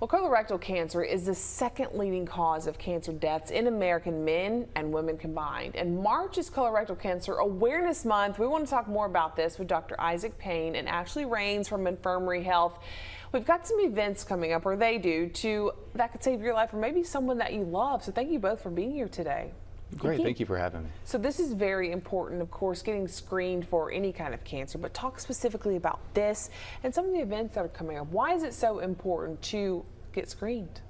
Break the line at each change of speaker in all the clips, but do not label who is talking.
Well, colorectal cancer is the second leading cause of cancer deaths in American men and women combined. And March is Colorectal Cancer Awareness Month. We want to talk more about this with Dr. Payne and Ashley Rains from Infirmary Health. We've got some events coming up, or they do, that could save your life or maybe someone that you love. So thank you both for being here today.
Great, thank you for having me.
So this is very important, of course, getting screened for any kind of cancer, but talk specifically about this and some of the events that are coming up. Why is it so important to get screened?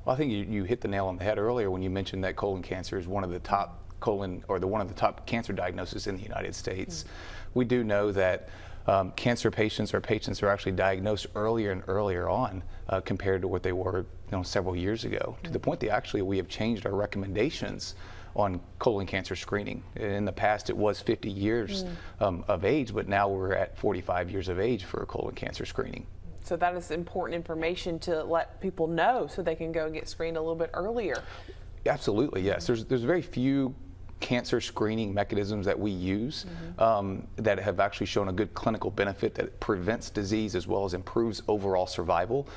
Well, I think you hit the nail on the head earlier when you mentioned that colon cancer is one of the top one of the top cancer diagnoses in the United States. We do know that cancer patients are actually diagnosed earlier and earlier on compared to what they were several years ago, to the point that we have changed our recommendations on colon cancer screening. In the past, it was 50 years of age, but now we're at 45 years of age for colon cancer screening.
So that is important information to let people know so they can go and get screened a little bit earlier.
Absolutely, yes. There's very few cancer screening mechanisms that we use that have actually shown a good clinical benefit that prevents disease as well as improves overall survival,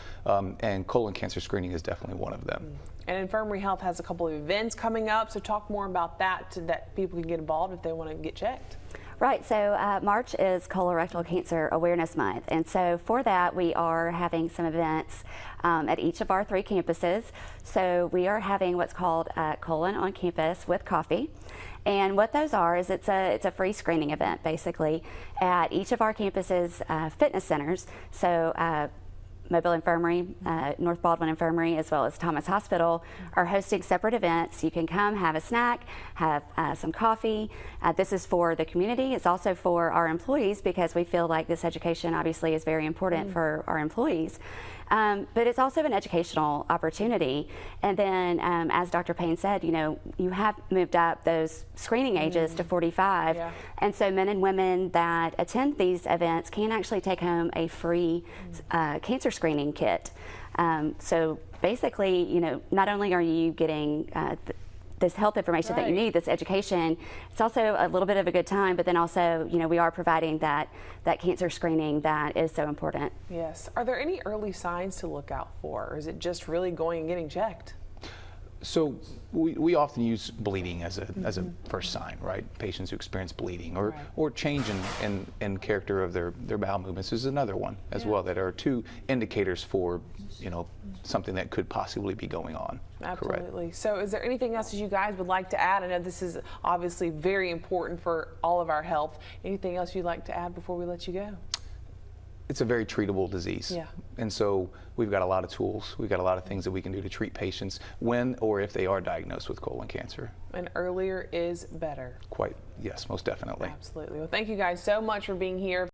and colon cancer screening is definitely one of them.
And Infirmary Health has a couple of events coming up, so talk more about that so that people can get involved if they want to get checked.
Right, so March is Colorectal Cancer Awareness Month, and so for that we are having some events at each of our 3 campuses. So we are having what's called Colon on Campus with Coffee, and what those are is it's a free screening event basically at each of our campuses' fitness centers. So Mobile Infirmary, North Baldwin Infirmary, as well as Thomas Hospital are hosting separate events. You can come, have a snack, have some coffee. This is for the community. It's also for our employees because we feel like this education obviously is very important for our employees. But it's also an educational opportunity. And then, as Dr. Payne said, you have moved up those screening ages to 45. Yeah. And so men and women that attend these events can actually take home a free cancer screening kit. So basically, not only are you getting this health information that you need, this education, it's also a little bit of a good time, but then also, we are providing that cancer screening that is so important.
Yes. Are there any early signs to look out for, or is it just really going and getting checked?
So we often use bleeding as a first sign, right? Patients who experience bleeding or change in character of their bowel movements is another one as well, that are 2 indicators for something that could possibly be going on.
Absolutely.
Correct.
So is there anything else that you guys would like to add? I know this is obviously very important for all of our health. Anything else you'd like to add before we let you go?
It's a very treatable disease.
Yeah.
And so we've got a lot of tools. We've got a lot of things that we can do to treat patients when or if they are diagnosed with colon cancer.
And earlier is better.
Yes, most definitely.
Absolutely. Well, thank you guys so much for being here.